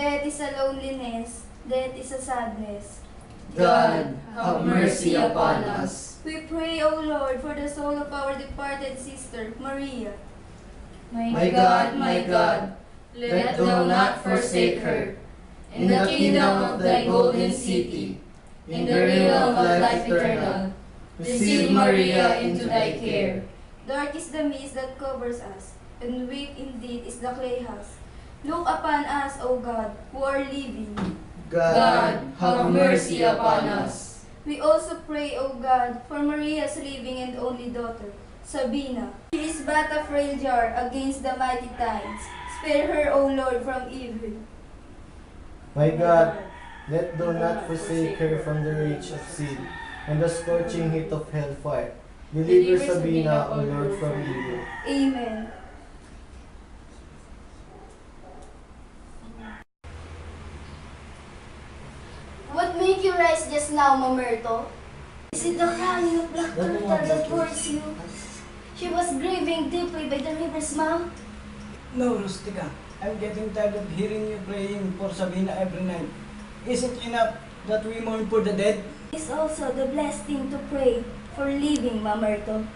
Death is a loneliness, death is a sadness. God, have mercy upon us. We pray, O Lord, for the soul of our departed sister, Maria. My God, let thou not forsake her. In the kingdom of thy golden city, in the realm of life eternal, receive Maria into thy care. Dark is the mist that covers us, and weak indeed is the clay house. Look upon us, O God, who are living. God, have mercy upon us. We also pray, O God, for Maria's living and only daughter, Sabina. She is but a frail jar against the mighty tides. Spare her, O Lord, from evil. My God, let thou not forsake her from the reach of sin and the scorching heat of hellfire. Deliver Sabina, O Lord, from evil. Amen. What made you rise just now, Mamerto? Is it the crying of Black Turtle that worries you? She was grieving deeply by the river's mouth. No, Rustica. I'm getting tired of hearing you praying for Sabina every night. Is it enough that we mourn for the dead? It's also the blessed thing to pray for living, Mamerto.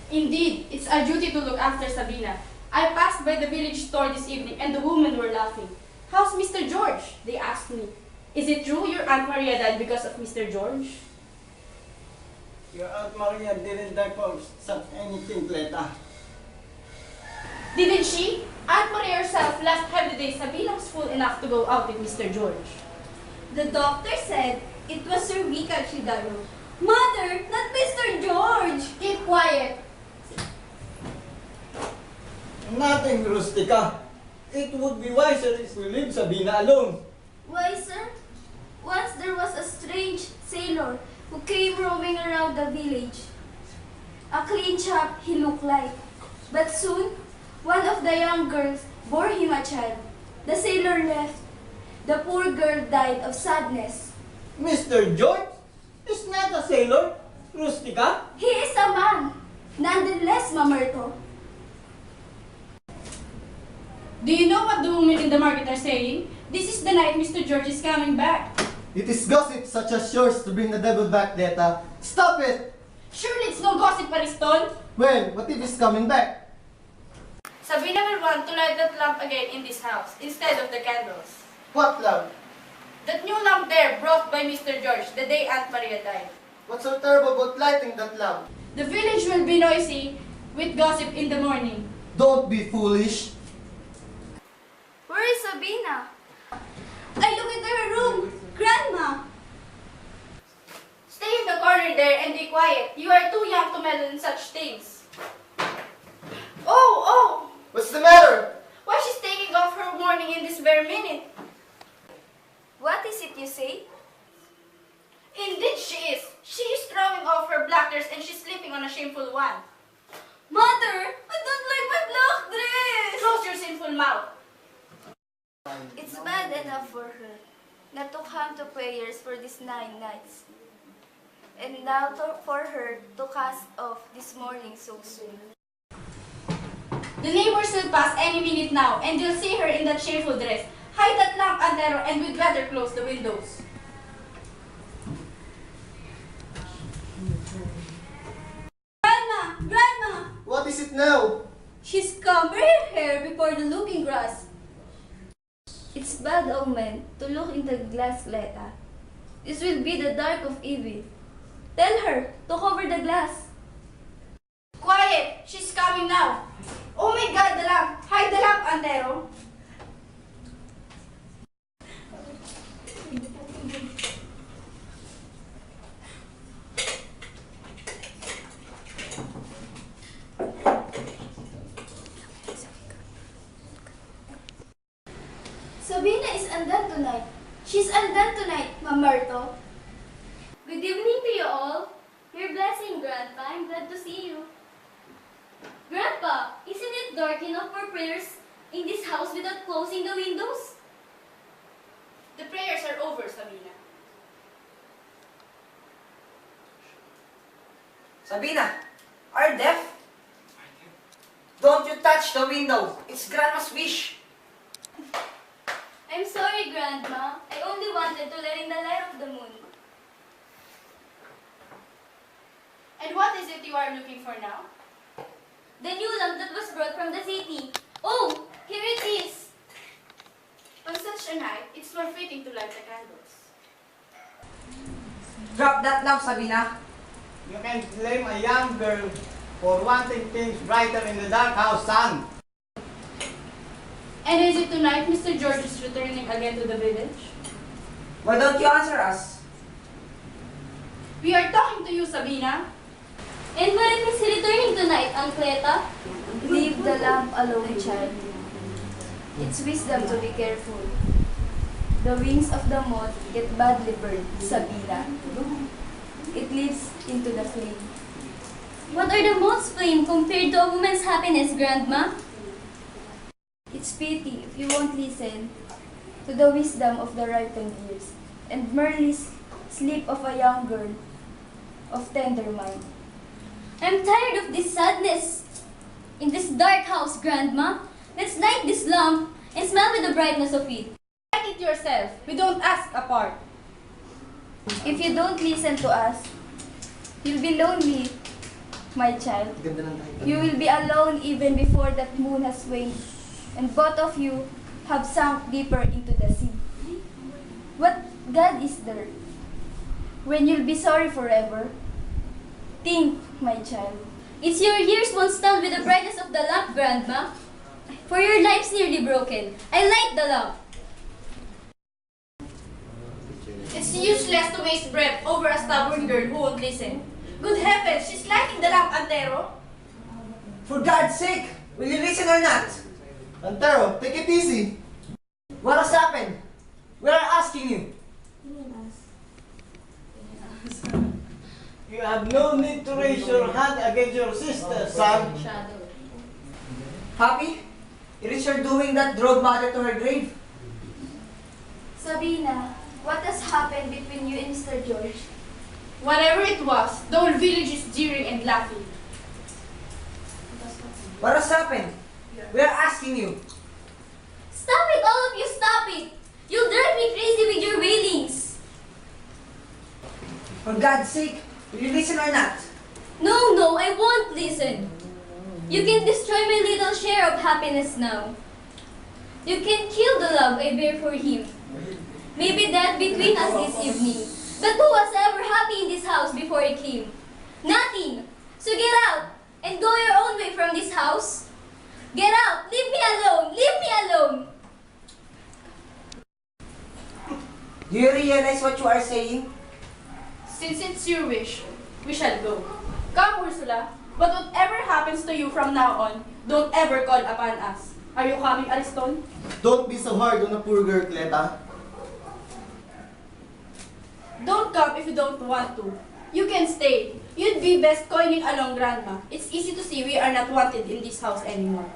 Indeed, it's our duty to look after Sabina. I passed by the village store this evening and the women were laughing. How's Mr. George? They asked me. Is it true your Aunt Maria died because of Mr. George? Your Aunt Maria didn't die for such anything, Cleta. Didn't she? Aunt Maria herself last heavy day Sabina was full enough to go out with Mr. George. The doctor said it was Sir Mika she died of. Mother, not Mr. George! Keep quiet. Nothing, Rustica. It would be wiser if we leave Sabina alone. Why, sir? Once there was a strange sailor who came roaming around the village. A clean chap he looked like. But soon, one of the young girls bore him a child. The sailor left. The poor girl died of sadness. Mr. George is not a sailor, Rustica. He is a man. Nonetheless, Mamerto. Do you know what the women in the market are saying? This is the night Mr. George is coming back. It is gossip such as yours to bring the devil back, Deta. Stop it! Surely it's no gossip, Ariston. Well, what if he's coming back? Sabina will want to light that lamp again in this house instead of the candles. What lamp? That new lamp there brought by Mr. George the day Aunt Maria died. What's so terrible about lighting that lamp? The village will be noisy with gossip in the morning. Don't be foolish. Where is Sabina? I look into her room. Grandma! Stay in the corner there and be quiet. You are too young to meddle in such things. Oh! What's the matter? Why she's taking off her mourning in this very minute? What is it you say? Indeed she is. She is throwing off her black dress and she's sleeping on a shameful one. Mother, I don't like my black dress! Close your sinful mouth. It's bad enough for her not to come to prayers for these 9 nights. And now for her to cast off this morning so soon. The neighbors will pass any minute now and they'll see her in that shameful dress. Hide that lamp, Antero, and we'd better close the windows. Grandma! What is it now? She's covered her hair before the looking glass. It's bad omen to look in the glass, Cleta. This will be the dark of evil. Tell her to cover the glass. Quiet! She's coming now. Oh my God, the lamp! Hide the lamp, Antero. Sabina is undone tonight. She's undone tonight, Mamerto. Good evening to you all. Your blessing, Grandpa. I'm glad to see you. Grandpa, isn't it dark enough for prayers in this house without closing the windows? The prayers are over, Sabina. Sabina, are you deaf? Don't you touch the window. It's Grandma's wish. I'm sorry, Grandma. I only wanted to let in the light of the moon. And what is it you are looking for now? The new lamp that was brought from the city. Oh, here it is. On such a night, it's more fitting to light the candles. Drop that lamp, Sabina. You can blame a young girl for wanting things brighter in the dark house, son. And is it tonight Mr. George is returning again to the village? Why don't you answer us? We are talking to you, Sabina. And what if he's returning tonight, Ancleta? Leave the lamp alone, child. It's wisdom to be careful. The wings of the moth get badly burned, Sabina. It leads into the flame. What are the moth's flame compared to a woman's happiness, Grandma? It's pity if you won't listen to the wisdom of the ripened years and merely sleep of a young girl of tender mind. I'm tired of this sadness in this dark house, Grandma. Let's light this lamp and smell with the brightness of it. Light it yourself. We don't ask apart. If you don't listen to us, you'll be lonely, my child. You will be alone even before that moon has waned, and both of you have sunk deeper into the sea. What God is there when you'll be sorry forever? Think, my child. It's your years won't stand with the brightness of the lamp, Grandma. For your life's nearly broken. I light the lamp. It's useless to waste breath over a stubborn girl who won't listen. Good heavens, she's lighting the lamp, Antero. For God's sake, will you listen or not? Antero, take it easy. What has happened? We are asking you. You have no need to raise your hand against your sister, son. Happy? It is your doing that drove mother to her grave. Sabina, what has happened between you and Mr. George? Whatever it was, the whole village is jeering and laughing. What has happened? We are asking you. Stop it, all of you, stop it! You'll drive me crazy with your wailings. For God's sake, will you listen or not? No, I won't listen. You can destroy my little share of happiness now. You can kill the love I bear for him. Maybe that between us this evening. But who was ever happy in this house before I came? Nothing. So get out and go your own way from this house. Get out. Leave me alone. Leave me alone. Do you realize what you are saying? Since it's your wish, we shall go. Come, Ursula. But whatever happens to you from now on, don't ever call upon us. Are you coming, Ariston? Don't be so hard on a poor girl, Cleta. Don't come if you don't want to. You can stay. You'd be best coining along, Grandma. It's easy to see we are not wanted in this house anymore.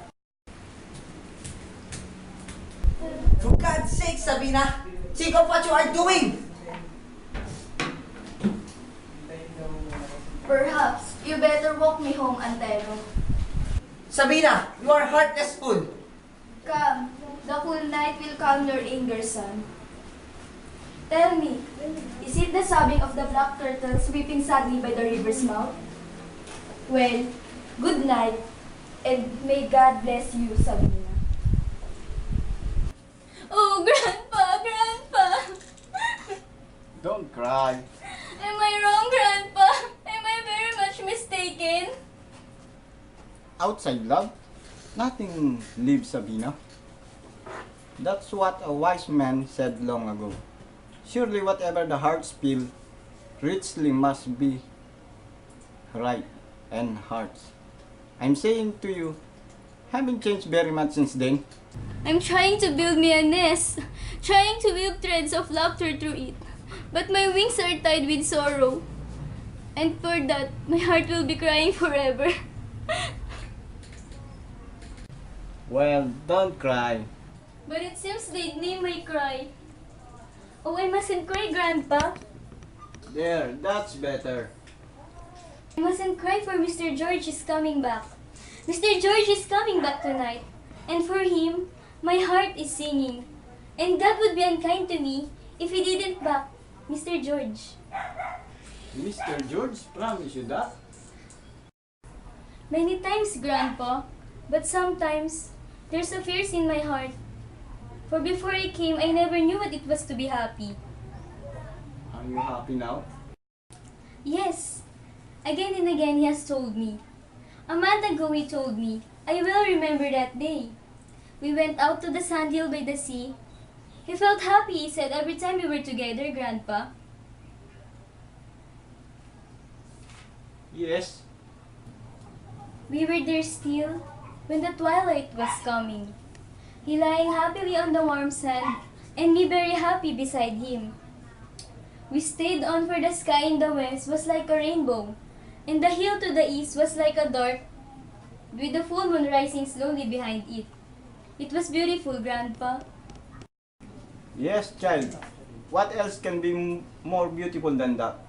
For God's sake, Sabina, think of what you are doing. Perhaps you better walk me home, Antero. Sabina, you are heartless fool. Come, the cool night will calm your anger, son. Tell me, is it the sobbing of the black turtle sweeping sadly by the river's mouth? Well, good night, and may God bless you, Sabina. Oh, Grandpa! Don't cry. Am I wrong, Grandpa? Am I very much mistaken? Outside love, nothing lives, Sabina. That's what a wise man said long ago. Surely whatever the hearts feel, richly must be right and hearts. I'm saying to you, haven't changed very much since then. I'm trying to build me a nest, trying to weave threads of laughter through it. But my wings are tied with sorrow. And for that, my heart will be crying forever. Well, don't cry. But it seems they'd name my cry. Oh, I mustn't cry, Grandpa. There, that's better. I mustn't cry for Mr. George is coming back. Mr. George is coming back tonight. And for him, my heart is singing. And God would be unkind to me if He didn't back Mr. George. Mr. George promised you that? Many times, Grandpa, but sometimes there's a fear in my heart. For before He came, I never knew what it was to be happy. Are you happy now? Yes, again and again He has told me. A month ago He told me, I will remember that day. We went out to the sandhill by the sea. He felt happy, He said, every time we were together, Grandpa. Yes. We were there still when the twilight was coming. He lying happily on the warm sand, and me very happy beside him. We stayed on, for the sky in the west was like a rainbow, and the hill to the east was like a dark, with the full moon rising slowly behind it. It was beautiful, Grandpa. Yes, child. What else can be more beautiful than that?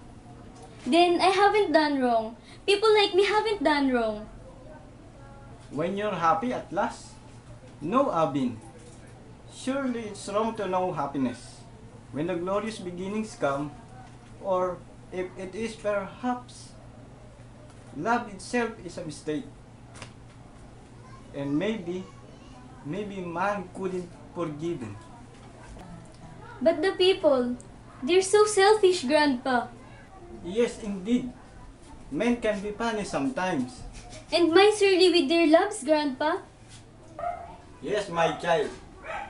Then I haven't done wrong. People like me haven't done wrong. When you're happy at last? No, Abin. Surely it's wrong to know happiness. When the glorious beginnings come, or if it is perhaps, love itself is a mistake. And maybe man couldn't forgive it. But the people, they're so selfish, Grandpa. Yes, indeed. Men can be funny sometimes. And miserly with their loves, Grandpa. Yes, my child.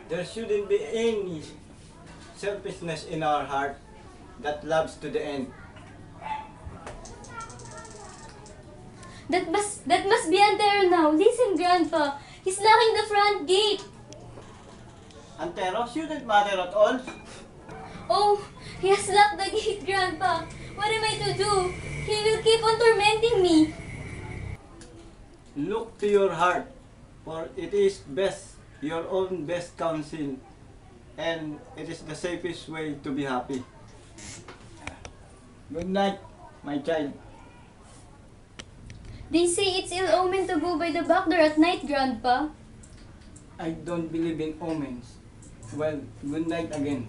There shouldn't be any selfishness in our heart that loves to the end. That must be Antero now. Listen, Grandpa. He's locking the front gate. Antero shouldn't matter at all. Oh, he has locked the gate, Grandpa. What am I to do? He will keep on tormenting me. Look to your heart, for it is best, your own best counsel, and it is the safest way to be happy. Good night, my child. They say it's ill omen to go by the back door at night, Grandpa. I don't believe in omens. Well, good night again.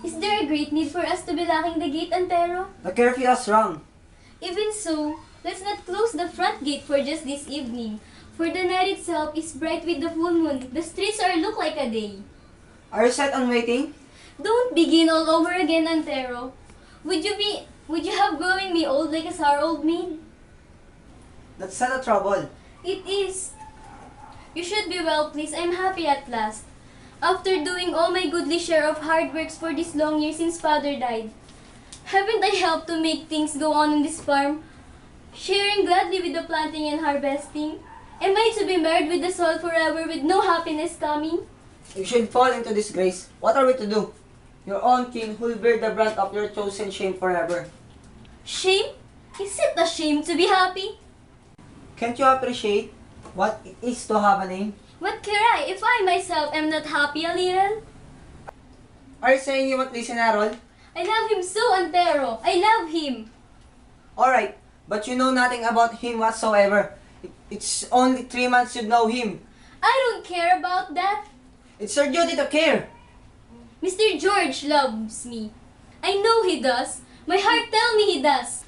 Is there a great need for us to be locking the gate, Antero? The curfew is wrong. Even so, let's not close the front gate for just this evening. For the night itself is bright with the full moon. The streets are look like a day. Are you set on waiting? Don't begin all over again, Antero. Would you have growing me old like a sour old maid? That's not a trouble. It is. You should be well pleased. I'm happy at last. After doing all my goodly share of hard works for this long year since Father died, haven't I helped to make things go on this farm, sharing gladly with the planting and harvesting? Am I to be married with the soil forever with no happiness coming? You should fall into disgrace. What are we to do? Your own king who will bear the brunt of your chosen shame forever. Shame? Is it a shame to be happy? Can't you appreciate what it is to have a name? What care I if I myself am not happy a little? Are you saying you want listen, Harold? I love him so, Antero. I love him. Alright, but you know nothing about him whatsoever. It's only 3 months you know him. I don't care about that. It's your duty to care. Mr. George loves me. I know he does. My heart tells me he does.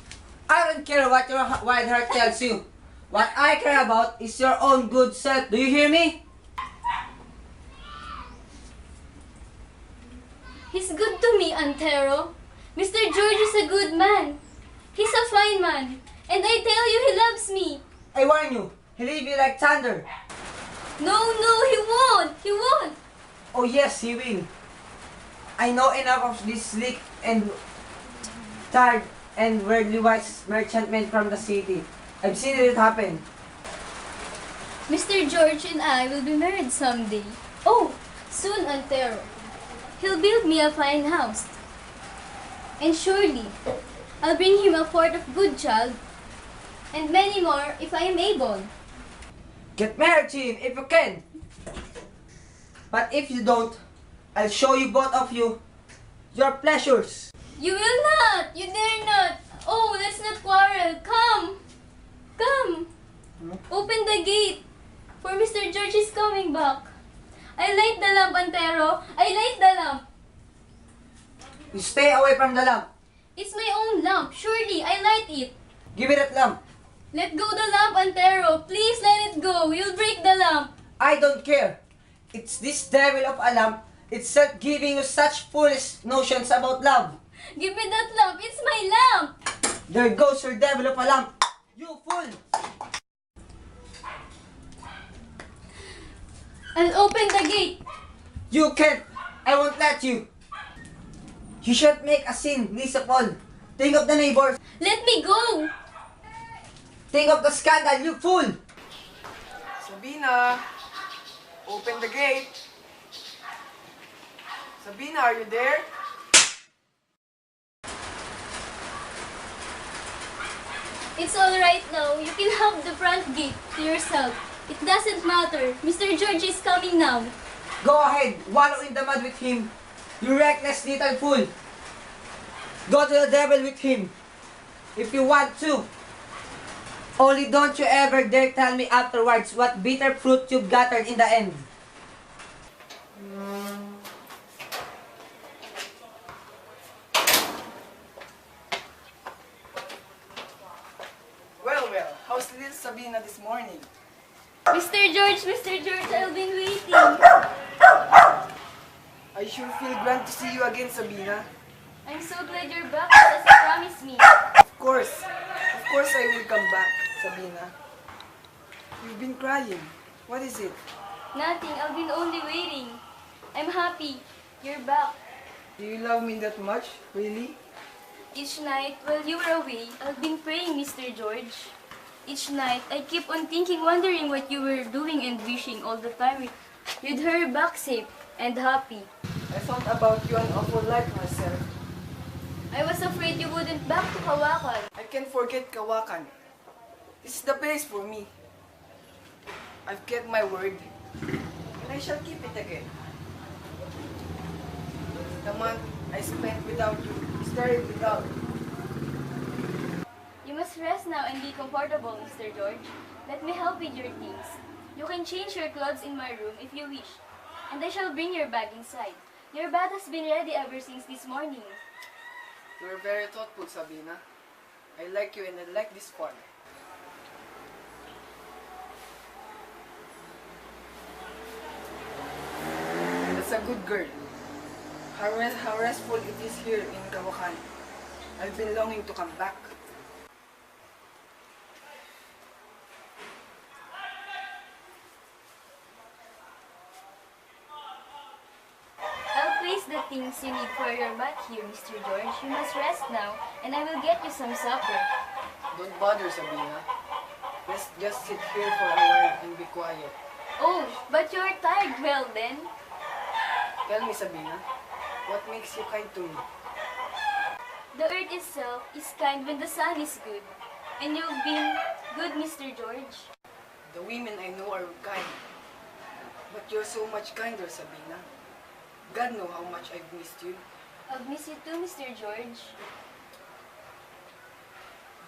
I don't care what your wild heart tells you. What I care about is your own good self. Do you hear me? He's good to me, Antero. Mr. George is a good man. He's a fine man. And I tell you, he loves me. I warn you, he'll leave you like thunder. No, he won't. He won't. Oh yes, he will. I know enough of this sleek and tired and worldly wise merchantmen from the city. I've seen it happen. Mr. George and I will be married someday. Oh, soon, Antero. He'll build me a fine house. And surely, I'll bring him a quart of good child, and many more if I am able. Get married to him if you can. But if you don't, I'll show you both of you your pleasures. You will not! You dare not! Oh, let's not quarrel! Come! Come! Open the gate, for Mr. George is coming back. I light the lamp, Antero. I light the lamp. You stay away from the lamp. It's my own lamp. Surely, I light it. Give me that lamp. Let go the lamp, Antero. Please let it go. You'll break the lamp. I don't care. It's this devil of a lamp itself giving you such foolish notions about love. Give me that lamp. It's my lamp. There goes your devil of a lamp. You fool! I'll open the gate. You can't. I won't let you. You shan't make a scene, Lisa Paul. Think of the neighbors. Let me go. Think of the scandal, you fool! Sabina, open the gate. Sabina, are you there? It's all right now. You can have the front gate to yourself. It doesn't matter. Mr. George is coming now. Go ahead, wallow in the mud with him. You reckless little fool. Go to the devil with him. If you want to. Only don't you ever dare tell me afterwards what bitter fruit you've gathered in the end. Well, how's little Sabina this morning? Mr. George, I've been waiting. I sure feel glad to see you again, Sabina. I'm so glad you're back as you promised me. Of course I will come back, Sabina. You've been crying. What is it? Nothing. I've been only waiting. I'm happy. You're back. Do you love me that much? Really? Each night, while you were away, I've been praying, Mr. George. Each night, I keep on thinking, wondering what you were doing and wishing all the time you'd hurry back safe and happy. I thought about you an awful lot myself. I was afraid you wouldn't back to Kawakan. I can't forget Kawakan. This is the place for me. I've kept my word, and I shall keep it again. The month I spent without you is terribly dull. You must rest now and be comfortable, Mr. George. Let me help with your things. You can change your clothes in my room if you wish, and I shall bring your bag inside. Your bath has been ready ever since this morning. You are very thoughtful, Sabina. I like you and I like this farm. That's a good girl. How restful it is here in Kawakan. I've been longing to come back. I'll place the things you need for your bath here, Mr. George. You must rest now, and I will get you some supper. Don't bother, Sabina. Let's just sit here for a while and be quiet. Oh, but you're tired. Well then, Tell me, Sabina, what makes you kind to me? the earth itself is kind when the sun is good. And you've been good, Mr. George. The women I know are kind. But you're so much kinder, Sabina. God knows how much I've missed you. I'll miss you too, Mr. George.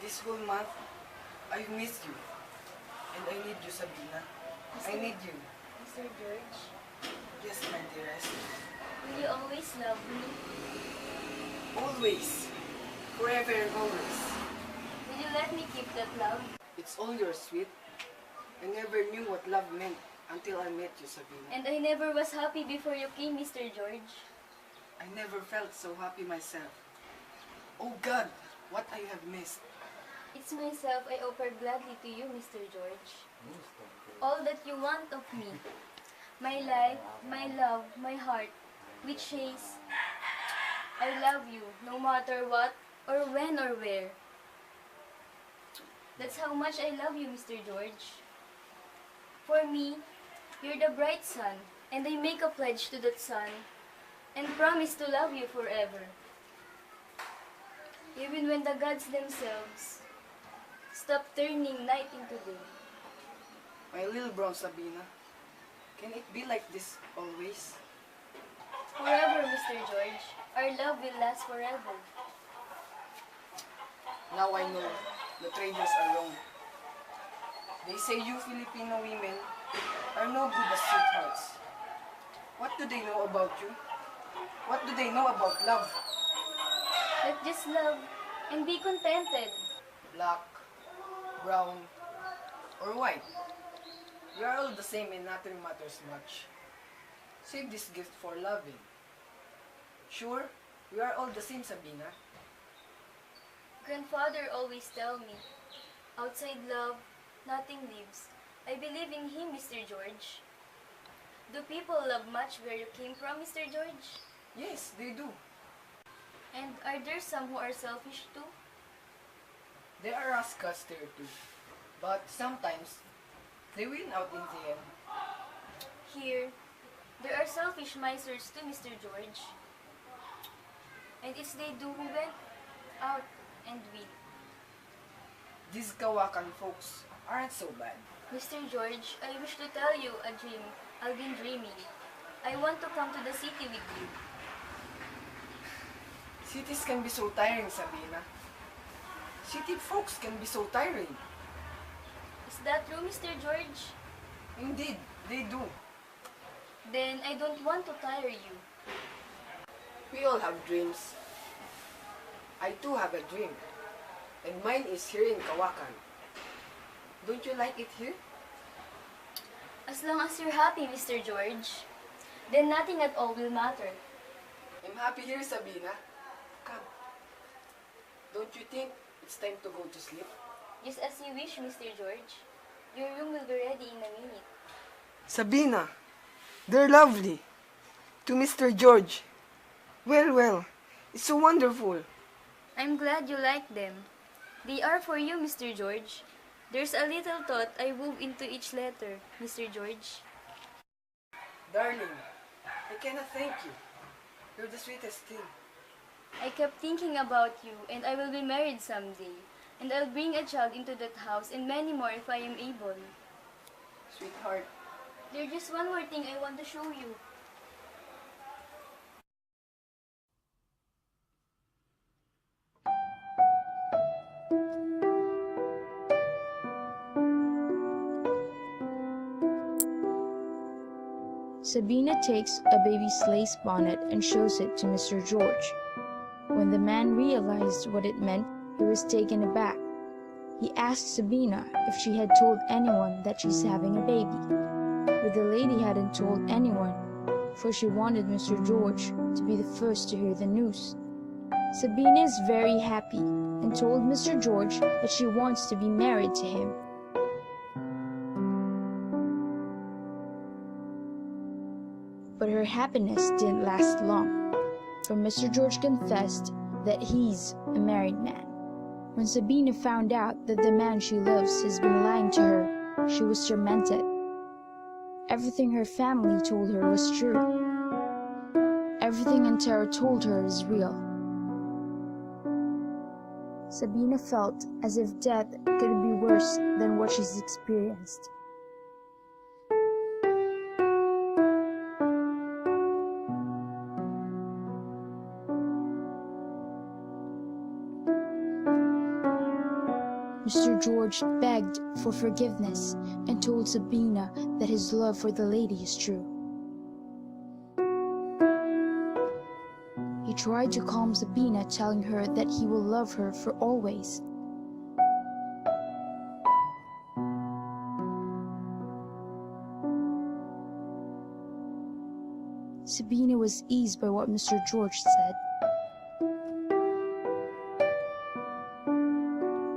This whole month, I've missed you. And I need you, Sabina. I need you. Mr. George, Yes, my dearest. will you always love me? Always. Forever and always. Will you let me keep that love? It's all yours, sweet. I never knew what love meant until I met you, Sabina. And I never was happy before you came, Mr. George. I never felt so happy myself. Oh God, what I have missed. It's myself I offer gladly to you, Mr. George. All that you want of me. My life, my love, my heart, which says, I love you, no matter what, or when, or where. That's how much I love you, Mr. George. For me, you're the bright sun, and I make a pledge to that sun, and promise to love you forever. Even when the gods themselves stop turning night into day. My little brown Sabina, can it be like this always? Forever, Mr. George. Our love will last forever. Now I know the traders are wrong. They say you Filipino women are no good as sweethearts. What do they know about you? What do they know about love? Let's just love and be contented. Black, brown, or white. We are all the same and nothing matters much. Save this gift for loving. Sure, we are all the same, Sabina. Grandfather always tell me, outside love, nothing lives. I believe in him, Mr. George. Do people love much where you came from, Mr. George? Yes, they do. And are there some who are selfish too? There are rascals there too. But sometimes, they win out in the end. Here, there are selfish misers too, Mr. George. And it's they do who went out and win. These Kawakan folks aren't so bad. Mr. George, I wish to tell you a dream I've been dreaming. I want to come to the city with you. Cities can be so tiring, Sabina. City folks can be so tiring. Is that true, Mr. George? Indeed, they do. Then I don't want to tire you. We all have dreams. I too have a dream. And mine is here in Kawakan. Don't you like it here? As long as you're happy, Mr. George, then nothing at all will matter. I'm happy here, Sabina. Come. Don't you think it's time to go to sleep? Just as you wish, Mr. George. Your room will be ready in a minute. Sabina, they're lovely. To Mr. George. Well, it's so wonderful. I'm glad you like them. They are for you, Mr. George. There's a little thought I wove into each letter, Mr. George. Darling, I cannot thank you. You're the sweetest thing. I kept thinking about you, and I will be married someday. And I'll bring a child into that house and many more if I am able. Sweetheart, There's just one more thing I want to show you. Sabina takes a baby's lace bonnet and shows it to Mr. George. When the man realized what it meant, he was taken aback. He asked Sabina if she had told anyone that she's having a baby. But the lady hadn't told anyone, for she wanted Mr. George to be the first to hear the news. Sabina is very happy and told Mr. George that she wants to be married to him. But her happiness didn't last long, for Mr. George confessed that he's a married man. When Sabina found out that the man she loves has been lying to her, she was tormented. Everything her family told her was true. Everything Antero told her is real. Sabina felt as if death could be worse than what she's experienced. Mr. George begged for forgiveness and told Sabina that his love for the lady is true. He tried to calm Sabina, telling her that he will love her for always. Sabina was eased by what Mr. George said.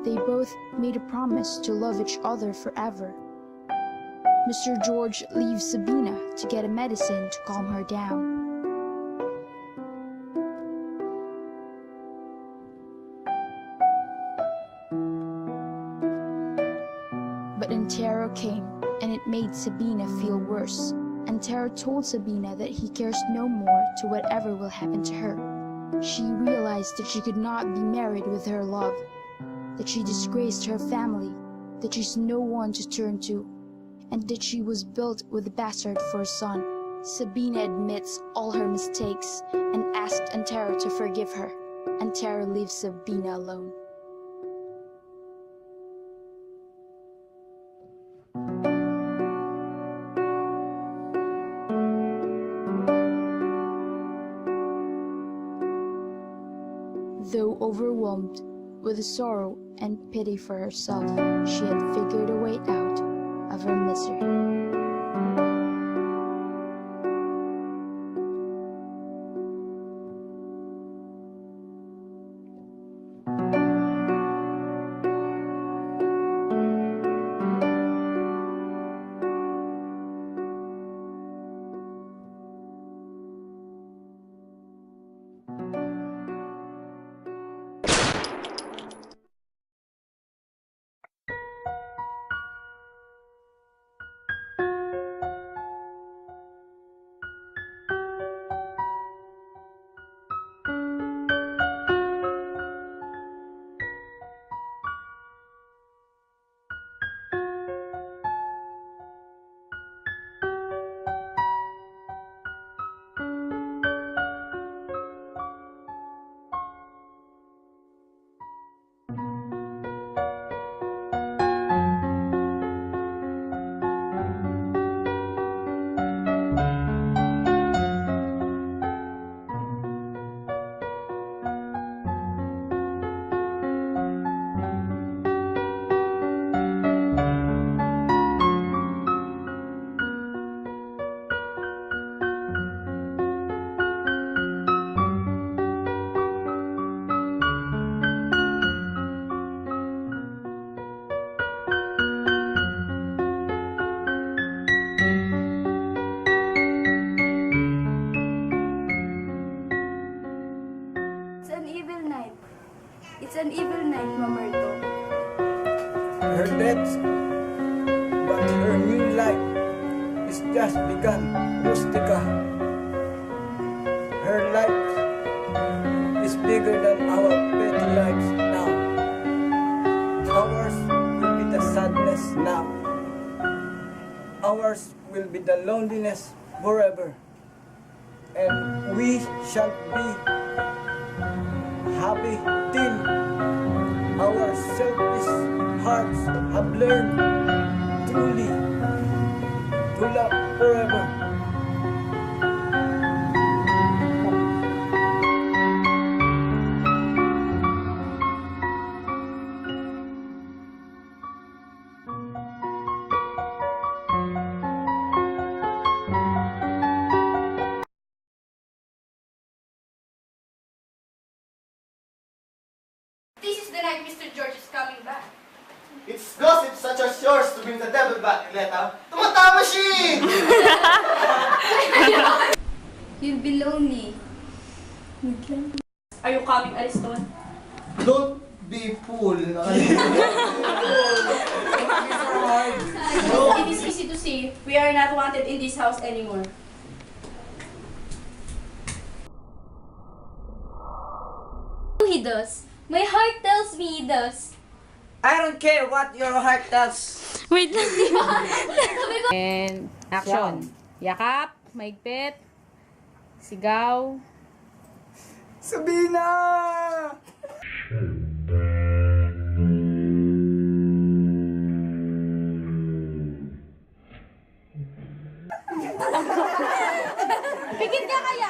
They both made a promise to love each other forever. Mr. George leaves Sabina to get a medicine to calm her down. But Antero came, and it made Sabina feel worse. Antero told Sabina that he cares no more to whatever will happen to her. She realized that she could not be married with her love, that she disgraced her family, that she's no one to turn to, and that she was built with a bastard for a son. Sabina admits all her mistakes and asked Antero to forgive her. Antero leaves Sabina alone. Though overwhelmed with sorrow and pity for herself, she had figured a way out of her misery. It's an evil night, Mamerto. Her death, but her new life is just begun, Rustica. Her life is bigger than our petty lives now. Ours will be the sadness now. Ours will be the loneliness forever. And we shall be happy till our selfish hearts have learned truly to love forever. This is the night Mr. George is coming back. It's gossip such as yours to bring the devil back, Leta. Tumatama machine! You'll be lonely. Are you coming, Ariston? Don't be fool. It is easy to see we are not wanted in this house anymore. He does. My heart tells me he does. I don't care what your heart tells. Wait lang, di ba? And action. Yakap, maigpit, sigaw. Sabina! Pigit ka kaya!